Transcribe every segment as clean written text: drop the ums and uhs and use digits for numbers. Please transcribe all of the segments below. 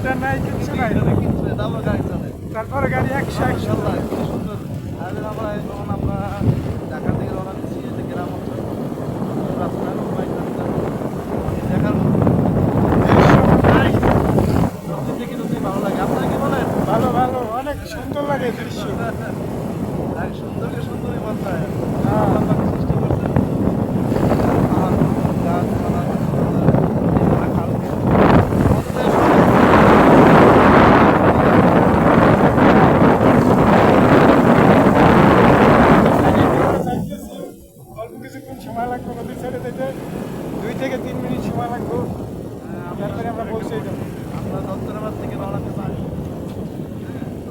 Indicator নাই, কিছু নাই, তারপর গাড়ি চলে। তারপরে গাড়ি 100 মাশাআল্লাহ, কি সুন্দর। আর আমরা যখন আমরা ঢাকা থেকে রওনা দিচ্ছি, এই যে গ্রাম অঞ্চল, রাস্তা দেখার মতো। সত্যি দেখে সত্যি ভালো লাগে। আপনার কি বলেন? ভালো ভালো, অনেক সুন্দর লাগে দৃশ্য। আর সুন্দরকে সুন্দরই বলতায় হ্যাঁ। আল্লাহ পাক সৃষ্টি করছেন। পাহাড়, পর্বত, গাছপালা, খালকে অল্প কিছুক্ষণ সময় লাগবে নদীর ছেড়ে যেতে, 2 থেকে 3 মিনিট সময় লাগবে, তারপরে আমরা পৌঁছে যাবো। আমরা দত্তরাবাদ থেকে রওনা দিতে পারি।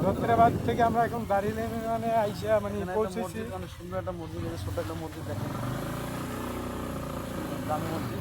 দত্তরাবাদ থেকে আমরা এখন দার্জিলিং মানে আইসা মানে এখানে একটা পৌঁছেছি। মসজিদ, অনেক সুন্দর একটা মসজিদ, ছোট একটা মসজিদ দেখেন, দামি মসজিদ।